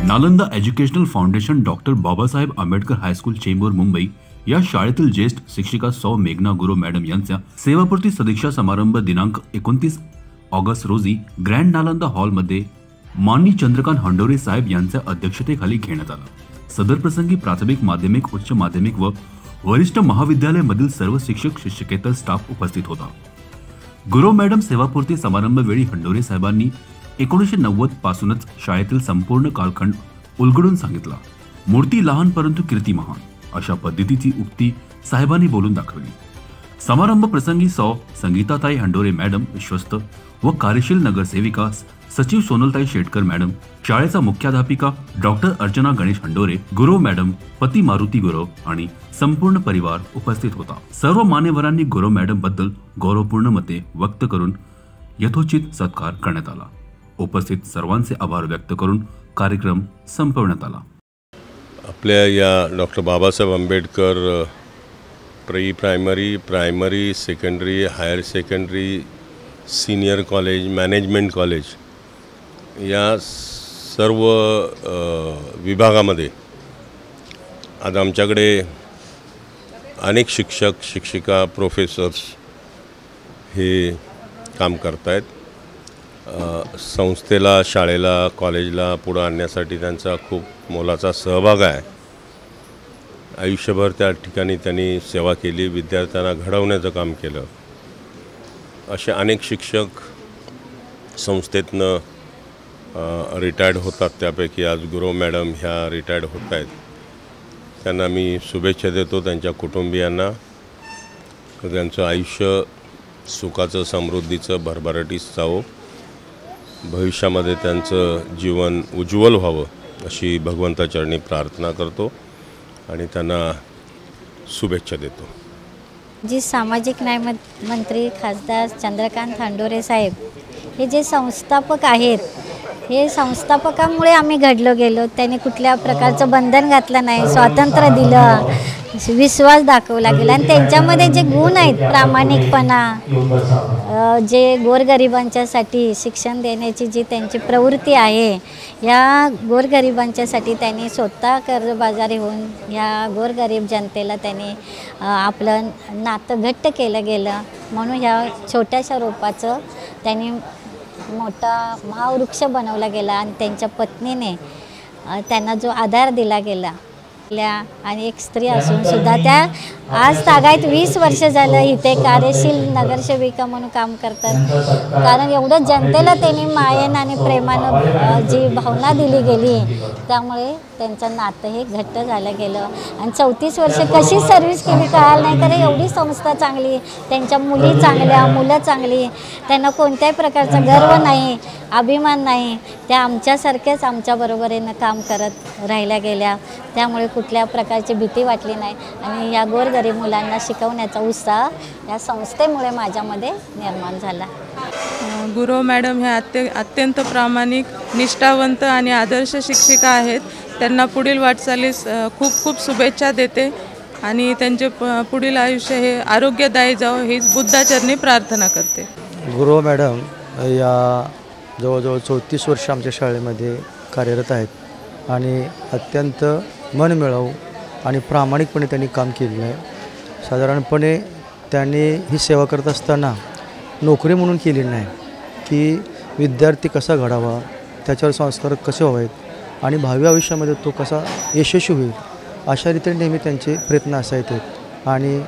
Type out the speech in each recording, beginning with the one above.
Nalanda educational foundation doctor Babasaheb Ambedkar high school Chembur Mumbai या शाळेतील ज्येष्ठ शिक्षिका सौ मेघना गुरव मॅडम यांचा सेवापूर्ती सदीक्षा समारंभ दिनांक 29 ऑगस्ट रोजी ग्रँड नालंदा हॉलमध्ये माननीय चंद्रकांत हंडोरे साहेब यांच्या अध्यक्षतेखाली घेण्यात आला। सदर प्रसंगी प्राथमिक, माध्यमिक, उच्च माध्यमिक व वरिष्ठ महाविद्यालयामधील सर्व शिक्षक शिक्षकेतर स्टाफ उपस्थित होता। गुरव मॅडम सेवापूर्ती समारंभवेळी हंडोरे साहेबांनी 1990 पासूनच शाळेतील संपूर्ण कालखंड उलगडून सांगितला। मूर्ती लहान परंतु कीर्ती महान अशा पद्धतीची उक्ती साहेबांनी बोलून दाखवली। समारंभ प्रसंगी सौ संगीताताई हंडोरे मॅडम विश्वस्त व कार्यशील नगरसेविका सचिव सोनलताई शेटकर मॅडम, शाळेचा मुख्याध्यापिका डॉक्टर अर्चना गणेश हंडोरे, गुरव मॅडम, पती मारुती गुरव आणि संपूर्ण परिवार उपस्थित होता। सर्व मान्यवरांनी गुरव मॅडम बद्दल गौरवपूर्ण मते व्यक्त करून यथोचित सत्कार करण्यात आला। उपस्थित सर्वांचे आभार व्यक्त करून कार्यक्रम संपवण्यात आला। आपल्या या doctor Babasaheb Ambedkar pre primary, secondary, higher secondary, senior college, management college या सर्व विभागामध्ये आज आमच्याकडे अनेक शिक्षक, शिक्षिका, प्रोफेसर्स हे काम करत आहेत। संस्थेला, शाळेला, कॉलेजला पुढे आणण्यासाठी त्यांचा खूप मोलाचा सहभाग आहे। आयुष्यभर त्या ठिकाणी त्यांनी सेवा केली, विद्यार्थ्यांना घडवण्याचं काम केलं। असे अनेक शिक्षक संस्थेतनं रिटायर्ड होतात, त्यापैकी आज गुरव मॅडम ह्या रिटायर्ड होत आहेत। त्यांना मी शुभेच्छा देतो, त्यांच्या कुटुंबियांना। त्यांचं आयुष्य सुखाचं, समृद्धीचं, भरभराटीचं जावो, भविष्यामध्ये त्यांचं जीवन उज्ज्वल व्हावं अशी भगवंताचरणी प्रार्थना करतो आणि त्यांना शुभेच्छा देतो। जी सामाजिक न्याय मंत्री खासदार चंद्रकांत हंडोरे साहेब हे जे संस्थापक आहेत, हे संस्थापकामुळे आम्ही घडलो गेलो। त्यांनी कुठल्या प्रकारचं बंधन घातलं नाही, स्वातंत्र्य दिलं, विश्वास दाखवला गेला आणि त्यांच्यामध्ये जे गुण आहेत, प्रामाणिकपणा, जे गोरगरिबांच्यासाठी शिक्षण देण्याची जी त्यांची प्रवृत्ती आहे, या गोरगरिबांच्यासाठी त्यांनी स्वतः कर्जबाजारी होऊन या गोरगरीब जनतेला त्यांनी आपलं नातं घट्ट केलं गेलं। म्हणून ह्या छोट्याशा रोपाचं त्यांनी मोठा महावृक्ष बनवला गेला आणि त्यांच्या पत्नीने त्यांना जो आधार दिला गेला आणि एक स्त्री असून सुद्धा त्या आज तागायत 20 वर्ष झालं इथे कार्यशील नगरसेविका म्हणून काम करतात। कारण एवढं जनतेला त्यांनी मायेनं आणि प्रेमानं जी भावना दिली गेली, त्यामुळे त्यांचं नातं हे घट्ट झालं गेलं आणि 34 वर्ष कशी सर्व्हिस केली कळालं नाही। कारण एवढी संस्था चांगली, त्यांच्या मुली चांगल्या, मुलं चांगली, त्यांना कोणत्याही प्रकारचा गर्व नाही, अभिमान नाही। त्या आमच्यासारख्याच आमच्या बरोबरीनं काम करत राहिल्या गेल्या, त्यामुळे कुठल्या प्रकारची भीती वाटली नाही आणि या गोरगरीब मुलांना शिकवण्याचा उत्साह या संस्थेमुळे माझ्यामध्ये निर्माण झाला। गुरव मॅडम हे अत्यंत प्रामाणिक, निष्ठावंत आणि आदर्श शिक्षिका आहेत। त्यांना पुढील वाटचालीस खूप खूप शुभेच्छा देते आणि त्यांचे पुढील आयुष्य हे आरोग्यदायी जावो हीच बुद्धाचरणी प्रार्थना करते। गुरव मॅडम या जवळजवळ 34 वर्ष आमच्या शाळेमध्ये कार्यरत आहेत आणि अत्यंत मनमिळावू आणि प्रामाणिकपणे त्यांनी काम केलेलं आहे। साधारणपणे त्यांनी ही सेवा करत असताना नोकरी म्हणून केलेली नाही, की विद्यार्थी कसा घडावा, त्याच्यावर संस्कार कसे व्हावेत आणि भावी आयुष्यामध्ये तो कसा यशस्वी होईल, अशा रीतीने नेहमी त्यांचे प्रयत्न असायचे आणि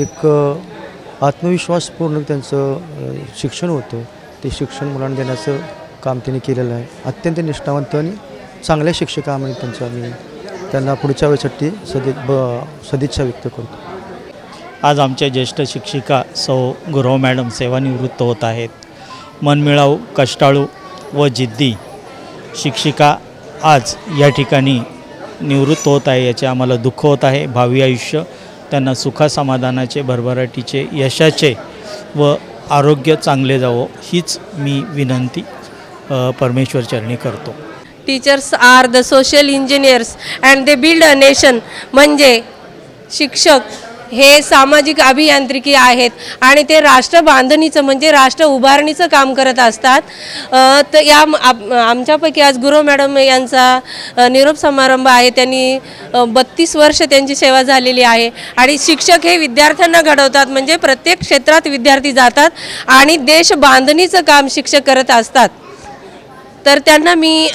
एक आत्मविश्वासपूर्ण त्यांचं शिक्षण होतं। ते शिक्षण मुलांना देण्याचं काम त्यांनी केलेलं आहे। अत्यंत निष्ठावंत आणि चांगल्या शिक्षिका आम्ही त्यांना पुढच्या वेळेसाठी सदिच्छा व्यक्त करतो। आज आमच्या ज्येष्ठ शिक्षिका सौ गुरव मॅडम सेवानिवृत्त होत आहेत। मनमिळावू, कष्टाळू व जिद्दी शिक्षिका आज या ठिकाणी निवृत्त होत आहे, याचे आम्हाला दुःख होत आहे। भावी आयुष्य त्यांना सुखासमाधानाचे, भरभराटीचे, यशाचे व आरोग्य चांगले जावो हीच मी विनंती परमेश्वर चरणी करतो। Teachers are the social engineers and they build a nation. म्हणजे शिक्षक हे सामाजिक अभियांत्रिकी आहेत आणि ते राष्ट्र बांधणीचं म्हणजे राष्ट्र उभारणीचं काम करत असतात। तर या आमच्यापैकी आज गुरव मॅडम यांचा निरोप समारंभ आहे। त्यांनी 32 वर्ष त्यांची सेवा झालेली आहे आणि शिक्षक हे विद्यार्थ्यांना घडवतात, म्हणजे प्रत्येक क्षेत्रात विद्यार्थी जातात आणि देश बांधणीचं काम शिक्षक करत असतात। तर त्यांना मी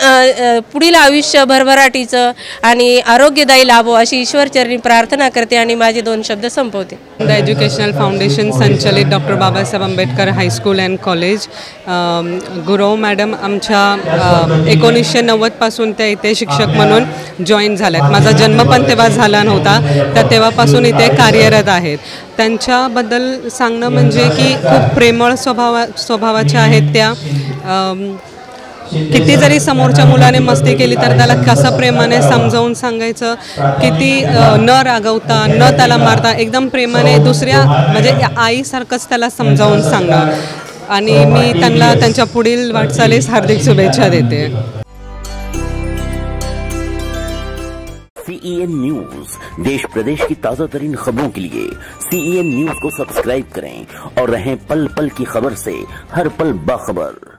पुढील आयुष्य भरभराटीचं आणि आरोग्यदायी लाभो अशी ईश्वरचरणी प्रार्थना करते आणि माझे 2 शब्द संपवते। द एज्युकेशनल फाउंडेशन संचलित doctor Babasaheb Ambedkar high school and college Gurav madam आमच्या 1990 पासून त्या इथे शिक्षक म्हणून जॉईन झाल्यात। माझा जन्म पण तेव्हा झाला नव्हता, तर तेव्हापासून इथे कार्यरत आहेत। त्यांच्याबद्दल सांगणं म्हणजे की खूप प्रेमळ स्वभावाच्या आहेत त्या। किती जरी समोरच्या मुलाने मस्ती केली तर त्याला कसं प्रेमाने समजावून सांगायचं, किती न रागवता न त्याला मारता एकदम प्रेमाने दुसऱ्या म्हणजे आईसारखंच त्याला समजावून सांगणं, आणि मी त्यांना त्यांच्या पुढील वाटचालीस हार्दिक शुभेच्छा देते। CEN न्यूज, देश प्रदेश की ताज़ा तरीन खबरों के लिए CEN न्यूज को सब्सक्राइब करें और रहें पल पल की खबर से हर पल बाखबर।